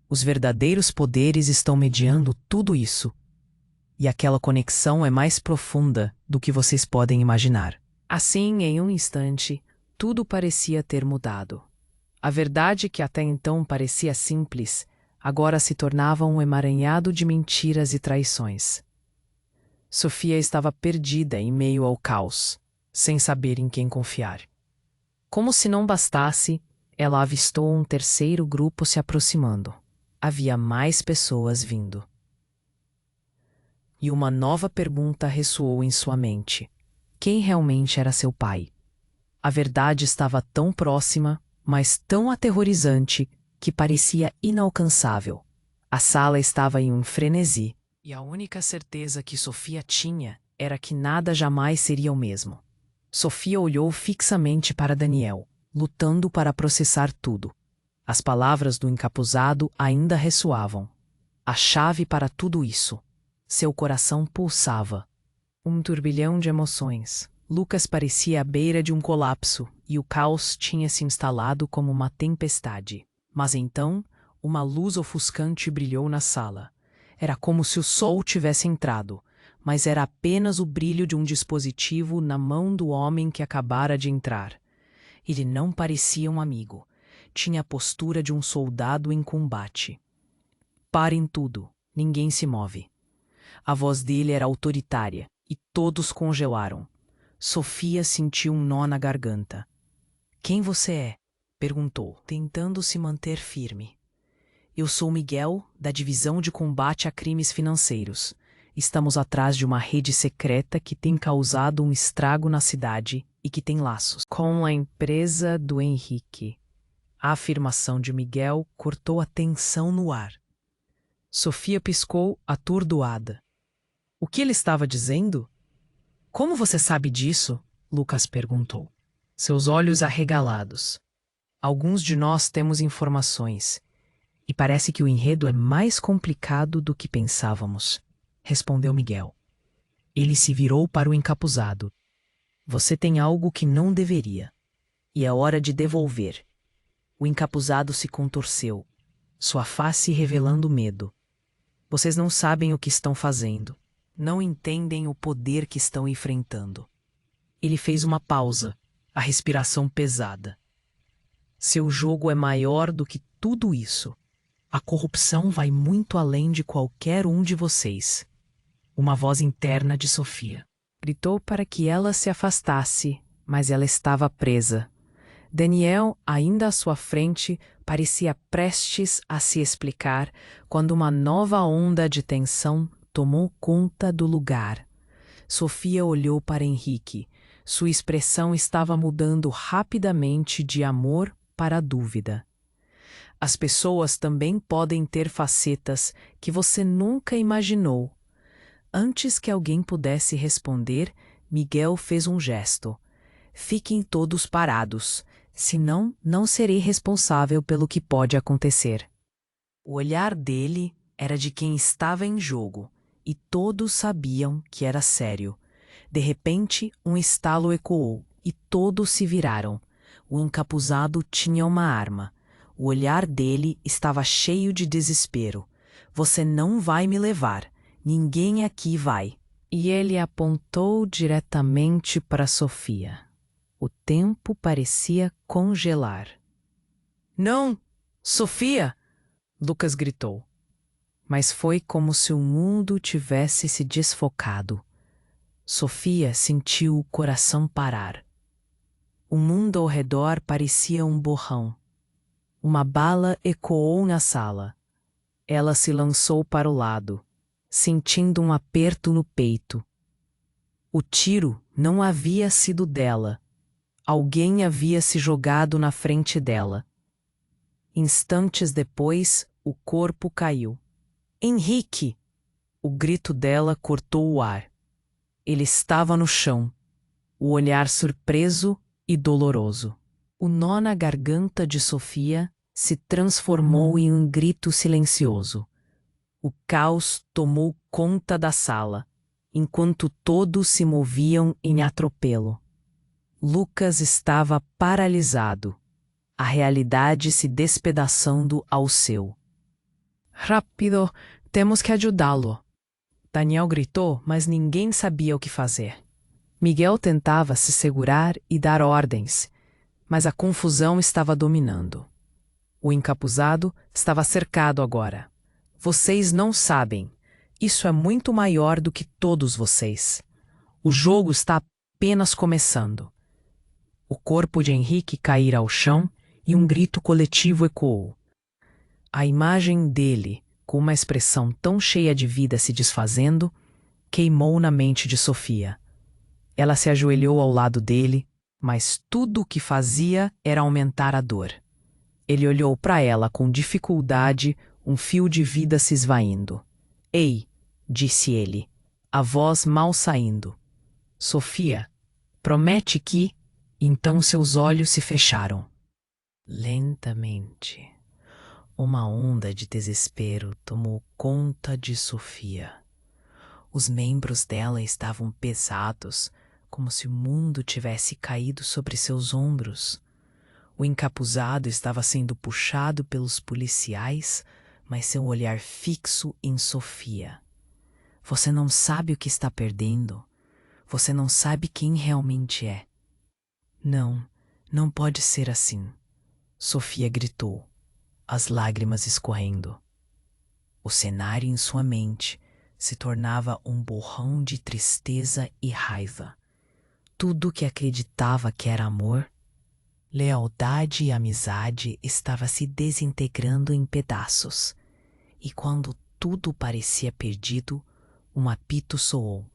Os verdadeiros poderes estão mediando tudo isso. E aquela conexão é mais profunda do que vocês podem imaginar. Assim, em um instante, tudo parecia ter mudado. A verdade que até então parecia simples, agora se tornava um emaranhado de mentiras e traições. Sofia estava perdida em meio ao caos, sem saber em quem confiar. Como se não bastasse, ela avistou um terceiro grupo se aproximando. Havia mais pessoas vindo. E uma nova pergunta ressoou em sua mente. Quem realmente era seu pai? A verdade estava tão próxima, mas tão aterrorizante, que parecia inalcançável. A sala estava em um frenesi, e a única certeza que Sofia tinha era que nada jamais seria o mesmo. Sofia olhou fixamente para Daniel, lutando para processar tudo. As palavras do encapuzado ainda ressoavam. A chave para tudo isso. Seu coração pulsava. Um turbilhão de emoções. Lucas parecia à beira de um colapso, e o caos tinha se instalado como uma tempestade. Mas então, uma luz ofuscante brilhou na sala. Era como se o sol tivesse entrado, mas era apenas o brilho de um dispositivo na mão do homem que acabara de entrar. Ele não parecia um amigo. Tinha a postura de um soldado em combate. Parem tudo, ninguém se move. A voz dele era autoritária, e todos congelaram. Sofia sentiu um nó na garganta. Quem você é? Perguntou, tentando se manter firme. Eu sou Miguel, da Divisão de Combate a Crimes Financeiros. Estamos atrás de uma rede secreta que tem causado um estrago na cidade e que tem laços com a empresa do Henrique. A afirmação de Miguel cortou a tensão no ar. Sofia piscou, atordoada. O que ele estava dizendo? Como você sabe disso? Lucas perguntou, seus olhos arregalados. Alguns de nós temos informações, e parece que o enredo é mais complicado do que pensávamos, respondeu Miguel. Ele se virou para o encapuzado. Você tem algo que não deveria, e é hora de devolver. O encapuzado se contorceu, sua face revelando medo. Vocês não sabem o que estão fazendo. Não entendem o poder que estão enfrentando. Ele fez uma pausa, a respiração pesada. Seu jogo é maior do que tudo isso. A corrupção vai muito além de qualquer um de vocês. Uma voz interna de Sofia gritou para que ela se afastasse, mas ela estava presa. Daniel, ainda à sua frente, parecia prestes a se explicar quando uma nova onda de tensão tomou conta do lugar. Sofia olhou para Henrique. Sua expressão estava mudando rapidamente de amor para dúvida. As pessoas também podem ter facetas que você nunca imaginou. Antes que alguém pudesse responder, Miguel fez um gesto. Fiquem todos parados. Senão, não serei responsável pelo que pode acontecer. O olhar dele era de quem estava em jogo, e todos sabiam que era sério. De repente, um estalo ecoou, e todos se viraram. O encapuzado tinha uma arma. O olhar dele estava cheio de desespero. Você não vai me levar. Ninguém aqui vai. E ele apontou diretamente para Sofia. O tempo parecia congelar. Não! Sofia! Lucas gritou. Mas foi como se o mundo tivesse se desfocado. Sofia sentiu o coração parar. O mundo ao redor parecia um borrão. Uma bala ecoou na sala. Ela se lançou para o lado, sentindo um aperto no peito. O tiro não havia sido dela. Alguém havia se jogado na frente dela. Instantes depois, o corpo caiu. Henrique! O grito dela cortou o ar. Ele estava no chão, o olhar surpreso e doloroso. O nó na garganta de Sofia se transformou em um grito silencioso. O caos tomou conta da sala, enquanto todos se moviam em atropelo. Lucas estava paralisado. a realidade se despedaçando ao seu. Rápido, temos que ajudá-lo. Daniel gritou, mas ninguém sabia o que fazer. Miguel tentava se segurar e dar ordens, mas a confusão estava dominando. O encapuzado estava cercado agora. Vocês não sabem. Isso é muito maior do que todos vocês. O jogo está apenas começando. O corpo de Henrique caíra ao chão e um grito coletivo ecoou. A imagem dele, com uma expressão tão cheia de vida se desfazendo, queimou na mente de Sofia. Ela se ajoelhou ao lado dele, mas tudo o que fazia era aumentar a dor. Ele olhou para ela com dificuldade, um fio de vida se esvaindo. Ei, disse ele, a voz mal saindo. Sofia, promete que... Então seus olhos se fecharam. Lentamente, uma onda de desespero tomou conta de Sofia. Os membros dela estavam pesados, como se o mundo tivesse caído sobre seus ombros. O encapuzado estava sendo puxado pelos policiais, mas seu olhar fixo em Sofia. Você não sabe o que está perdendo. Você não sabe quem realmente é. Não, não pode ser assim. Sofia gritou, as lágrimas escorrendo. O cenário em sua mente se tornava um borrão de tristeza e raiva. Tudo que acreditava que era amor, lealdade e amizade estava se desintegrando em pedaços. E quando tudo parecia perdido, um apito soou,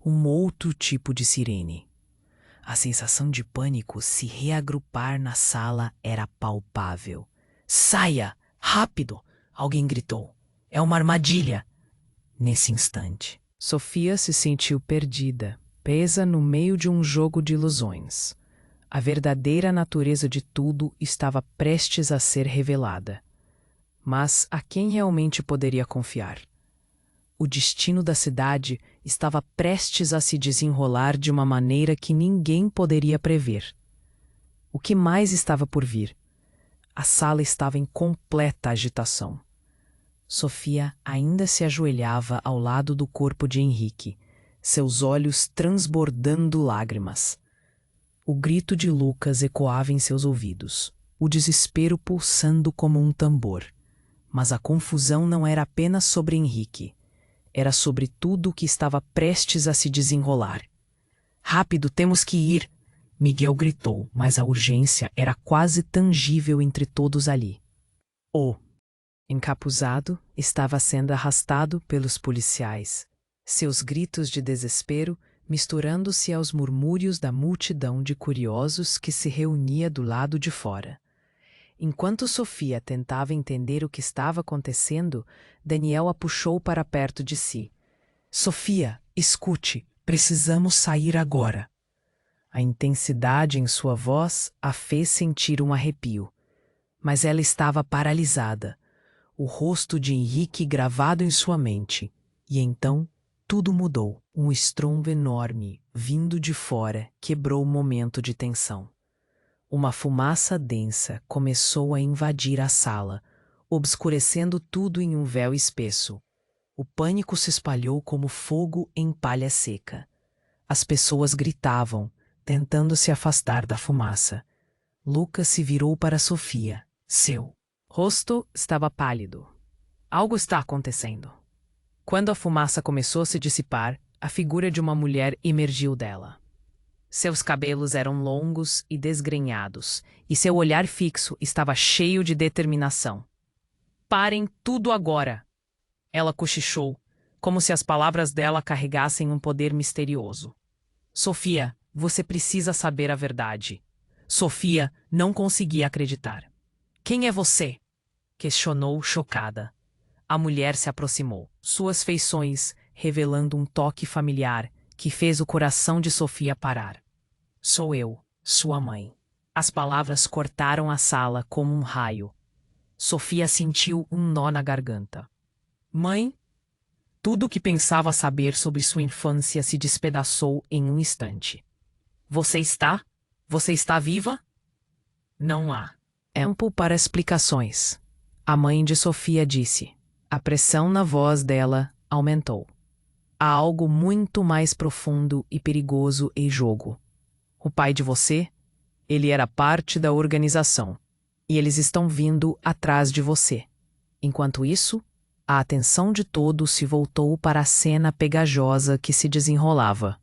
um outro tipo de sirene. A sensação de pânico se reagrupar na sala era palpável. Saia! Rápido! Alguém gritou. É uma armadilha! Nesse instante, Sofia se sentiu perdida, presa no meio de um jogo de ilusões. A verdadeira natureza de tudo estava prestes a ser revelada. Mas a quem realmente poderia confiar? O destino da cidade estava prestes a se desenrolar de uma maneira que ninguém poderia prever. O que mais estava por vir? A sala estava em completa agitação. Sofia ainda se ajoelhava ao lado do corpo de Henrique, seus olhos transbordando lágrimas. O grito de Lucas ecoava em seus ouvidos, o desespero pulsando como um tambor. Mas a confusão não era apenas sobre Henrique. Era sobre tudo o que estava prestes a se desenrolar. Rápido, temos que ir! Miguel gritou, mas a urgência era quase tangível entre todos ali. O encapuzado estava sendo arrastado pelos policiais, seus gritos de desespero misturando-se aos murmúrios da multidão de curiosos que se reunia do lado de fora. Enquanto Sofia tentava entender o que estava acontecendo, Daniel a puxou para perto de si. Sofia, escute, precisamos sair agora. A intensidade em sua voz a fez sentir um arrepio. Mas ela estava paralisada, o rosto de Henrique gravado em sua mente. E então, tudo mudou. Um estrondo enorme, vindo de fora, quebrou o momento de tensão. Uma fumaça densa começou a invadir a sala, obscurecendo tudo em um véu espesso. O pânico se espalhou como fogo em palha seca. As pessoas gritavam, tentando se afastar da fumaça. Lucas se virou para Sofia. Seu rosto estava pálido. Algo está acontecendo. Quando a fumaça começou a se dissipar, a figura de uma mulher emergiu dela. Seus cabelos eram longos e desgrenhados, e seu olhar fixo estava cheio de determinação. Parem tudo agora! Ela cochichou, como se as palavras dela carregassem um poder misterioso. Sofia, você precisa saber a verdade. Sofia não conseguia acreditar. Quem é você? Questionou, chocada. A mulher se aproximou, suas feições revelando um toque familiar que fez o coração de Sofia parar. Sou eu, sua mãe. As palavras cortaram a sala como um raio. Sofia sentiu um nó na garganta. Mãe? Tudo o que pensava saber sobre sua infância se despedaçou em um instante. Você está? Você está viva? Não há. tempo para explicações, a mãe de Sofia disse. A pressão na voz dela aumentou. Há algo muito mais profundo e perigoso em jogo. O pai de você, ele era parte da organização, e eles estão vindo atrás de você. Enquanto isso, a atenção de todos se voltou para a cena pegajosa que se desenrolava.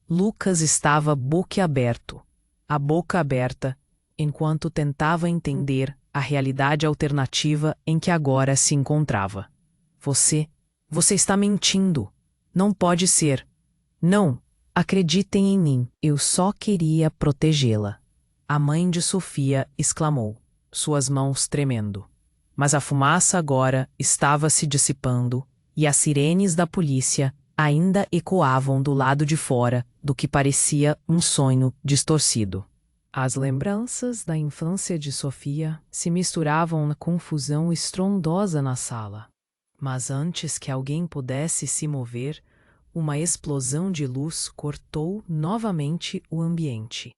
Lucas estava boquiaberto, a boca aberta, enquanto tentava entender a realidade alternativa em que agora se encontrava. Você está mentindo. Não pode ser. Não, acreditem em mim. Eu só queria protegê-la. A mãe de Sofia exclamou, suas mãos tremendo. Mas a fumaça agora estava se dissipando e as sirenes da polícia ainda ecoavam do lado de fora do que parecia um sonho distorcido. As lembranças da infância de Sofia se misturavam na confusão estrondosa na sala. Mas antes que alguém pudesse se mover, uma explosão de luz cortou novamente o ambiente.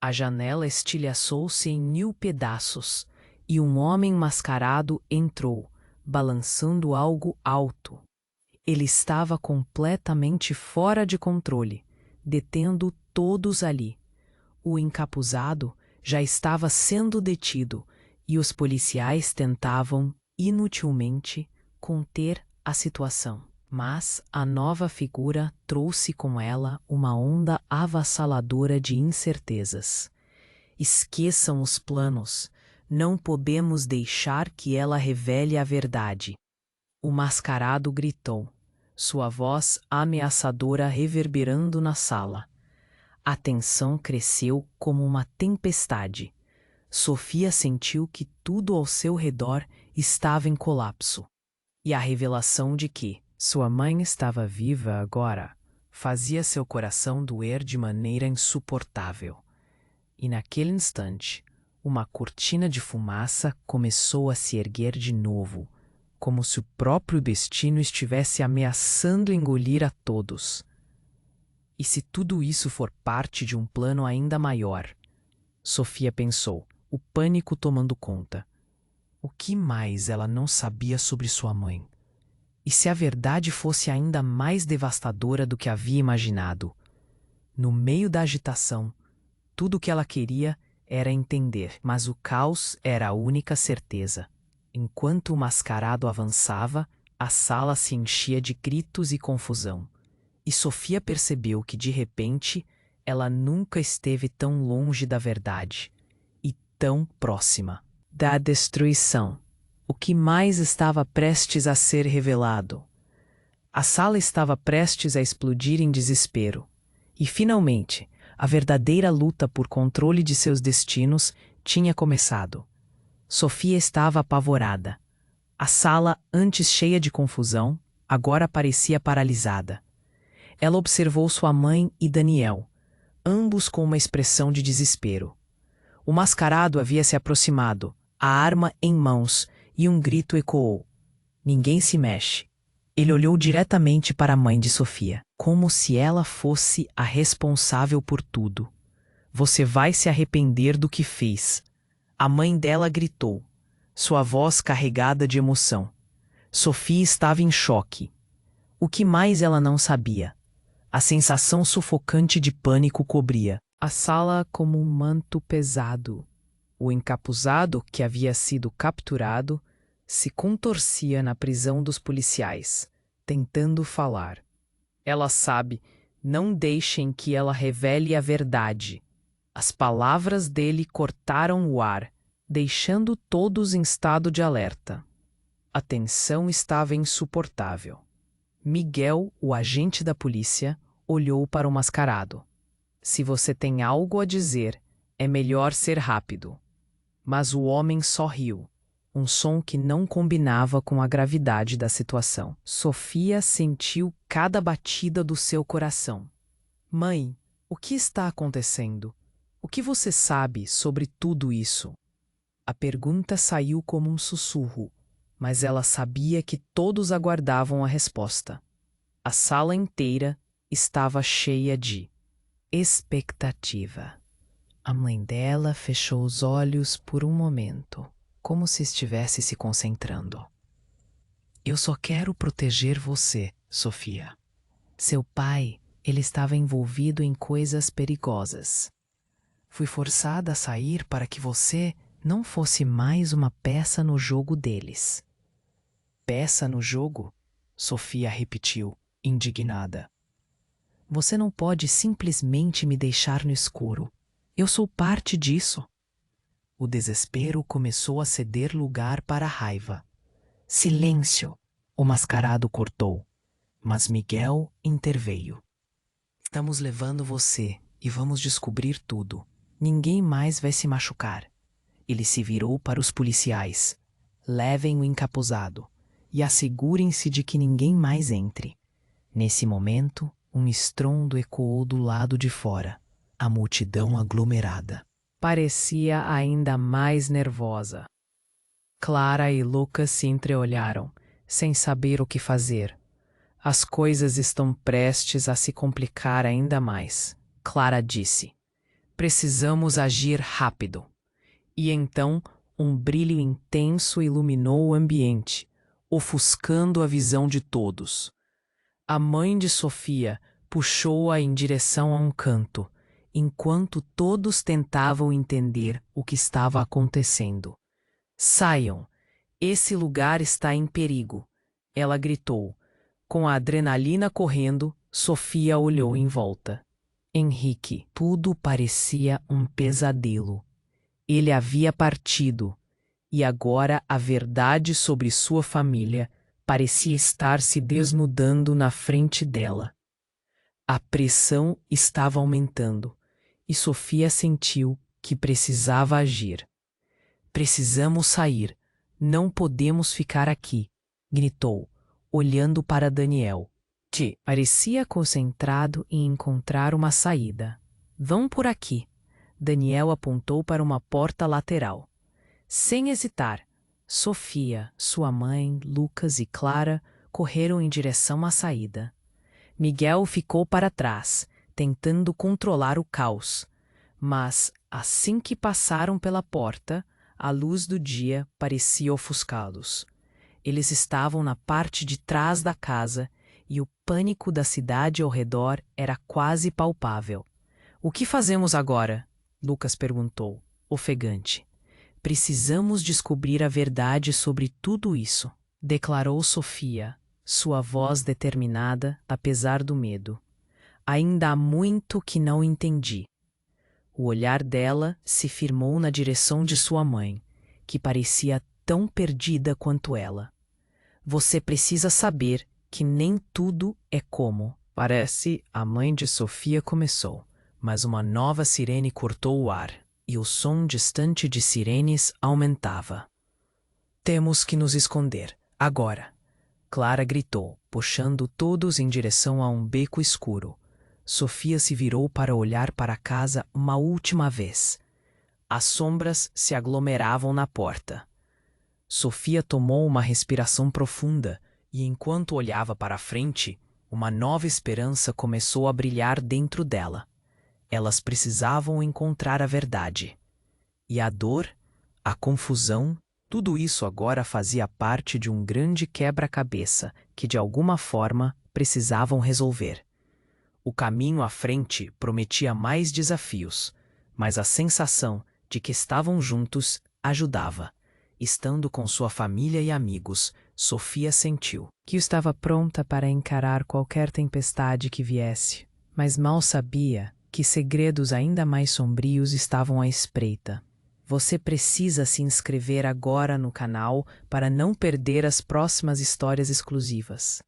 A janela estilhaçou-se em 1000 pedaços e um homem mascarado entrou, balançando algo alto. Ele estava completamente fora de controle, detendo todos ali. O encapuzado já estava sendo detido e os policiais tentavam, inutilmente, conter a situação. Mas a nova figura trouxe com ela uma onda avassaladora de incertezas. Esqueçam os planos. Não podemos deixar que ela revele a verdade. O mascarado gritou, sua voz ameaçadora reverberando na sala. A tensão cresceu como uma tempestade. Sofia sentiu que tudo ao seu redor estava em colapso. E a revelação de que sua mãe estava viva agora fazia seu coração doer de maneira insuportável. E naquele instante, uma cortina de fumaça começou a se erguer de novo, como se o próprio destino estivesse ameaçando engolir a todos. E se tudo isso for parte de um plano ainda maior? Sofia pensou, o pânico tomando conta. O que mais ela não sabia sobre sua mãe? E se a verdade fosse ainda mais devastadora do que havia imaginado? No meio da agitação, tudo o que ela queria era entender, mas o caos era a única certeza. Enquanto o mascarado avançava, a sala se enchia de gritos e confusão. E Sofia percebeu que, de repente, ela nunca esteve tão longe da verdade e tão próxima da destruição. O que mais estava prestes a ser revelado? A sala estava prestes a explodir em desespero. E, finalmente, a verdadeira luta por controle de seus destinos tinha começado. Sofia estava apavorada. A sala, antes cheia de confusão, agora parecia paralisada. Ela observou sua mãe e Daniel, ambos com uma expressão de desespero. O mascarado havia se aproximado, a arma em mãos, e um grito ecoou. Ninguém se mexe. Ele olhou diretamente para a mãe de Sofia, como se ela fosse a responsável por tudo. Você vai se arrepender do que fez. A mãe dela gritou, sua voz carregada de emoção. Sofia estava em choque. O que mais ela não sabia? A sensação sufocante de pânico cobria a sala como um manto pesado. O encapuzado, que havia sido capturado, se contorcia na prisão dos policiais, tentando falar. Ela sabe, não deixem que ela revele a verdade. As palavras dele cortaram o ar, deixando todos em estado de alerta. A tensão estava insuportável. Miguel, o agente da polícia, olhou para o mascarado. Se você tem algo a dizer, é melhor ser rápido. Mas o homem só riu, um som que não combinava com a gravidade da situação. Sofia sentiu cada batida do seu coração. Mãe, o que está acontecendo? O que você sabe sobre tudo isso? A pergunta saiu como um sussurro, mas ela sabia que todos aguardavam a resposta. A sala inteira estava cheia de expectativa. A mãe dela fechou os olhos por um momento, como se estivesse se concentrando. Eu só quero proteger você, Sofia. Seu pai, ele estava envolvido em coisas perigosas. Fui forçada a sair para que você não fosse mais uma peça no jogo deles. Peça no jogo? Sofia repetiu, indignada. Você não pode simplesmente me deixar no escuro. Eu sou parte disso. O desespero começou a ceder lugar para a raiva. Silêncio! O mascarado cortou, mas Miguel interveio. Estamos levando você e vamos descobrir tudo. Ninguém mais vai se machucar. Ele se virou para os policiais. Levem o encapuzado e assegurem-se de que ninguém mais entre. Nesse momento, um estrondo ecoou do lado de fora. A multidão aglomerada parecia ainda mais nervosa. Clara e Lucas se entreolharam, sem saber o que fazer. As coisas estão prestes a se complicar ainda mais. Clara disse: precisamos agir rápido. E então, um brilho intenso iluminou o ambiente, ofuscando a visão de todos. A mãe de Sofia puxou-a em direção a um canto, enquanto todos tentavam entender o que estava acontecendo. Saiam! Esse lugar está em perigo! Ela gritou. Com a adrenalina correndo, Sofia olhou em volta. Henrique, tudo parecia um pesadelo. Ele havia partido, e agora a verdade sobre sua família parecia estar se desnudando na frente dela. A pressão estava aumentando, e Sofia sentiu que precisava agir. Precisamos sair, não podemos ficar aqui, gritou, olhando para Daniel, que parecia concentrado em encontrar uma saída. Vão por aqui. Daniel apontou para uma porta lateral. Sem hesitar, Sofia, sua mãe, Lucas e Clara correram em direção à saída. Miguel ficou para trás, tentando controlar o caos. Mas, assim que passaram pela porta, a luz do dia parecia ofuscá-los. Eles estavam na parte de trás da casa e o pânico da cidade ao redor era quase palpável. O que fazemos agora? Lucas perguntou, ofegante. Precisamos descobrir a verdade sobre tudo isso, declarou Sofia, sua voz determinada, apesar do medo. Ainda há muito que não entendi. O olhar dela se firmou na direção de sua mãe, que parecia tão perdida quanto ela. Você precisa saber que nem tudo é como parece. A mãe de Sofia começou, mas uma nova sirene cortou o ar, e o som distante de sirenes aumentava. Temos que nos esconder, agora! Clara gritou, puxando todos em direção a um beco escuro. Sofia se virou para olhar para a casa uma última vez. As sombras se aglomeravam na porta. Sofia tomou uma respiração profunda e, enquanto olhava para a frente, uma nova esperança começou a brilhar dentro dela. Elas precisavam encontrar a verdade. E a dor, a confusão, tudo isso agora fazia parte de um grande quebra-cabeça que, de alguma forma, precisavam resolver. O caminho à frente prometia mais desafios, mas a sensação de que estavam juntos ajudava. Estando com sua família e amigos, Sofia sentiu que estava pronta para encarar qualquer tempestade que viesse, mas mal sabia que segredos ainda mais sombrios estavam à espreita. Você precisa se inscrever agora no canal para não perder as próximas histórias exclusivas.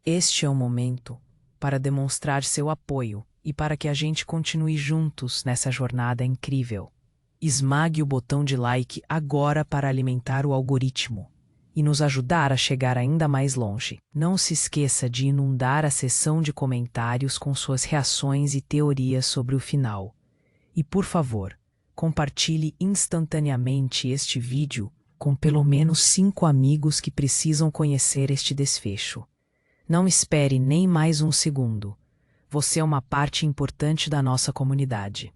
Este é o momento para demonstrar seu apoio e para que a gente continue juntos nessa jornada incrível. Esmague o botão de like agora para alimentar o algoritmo e nos ajudar a chegar ainda mais longe. Não se esqueça de inundar a seção de comentários com suas reações e teorias sobre o final. E, por favor, compartilhe instantaneamente este vídeo com pelo menos 5 amigos que precisam conhecer este desfecho. Não espere nem mais um segundo. Você é uma parte importante da nossa comunidade.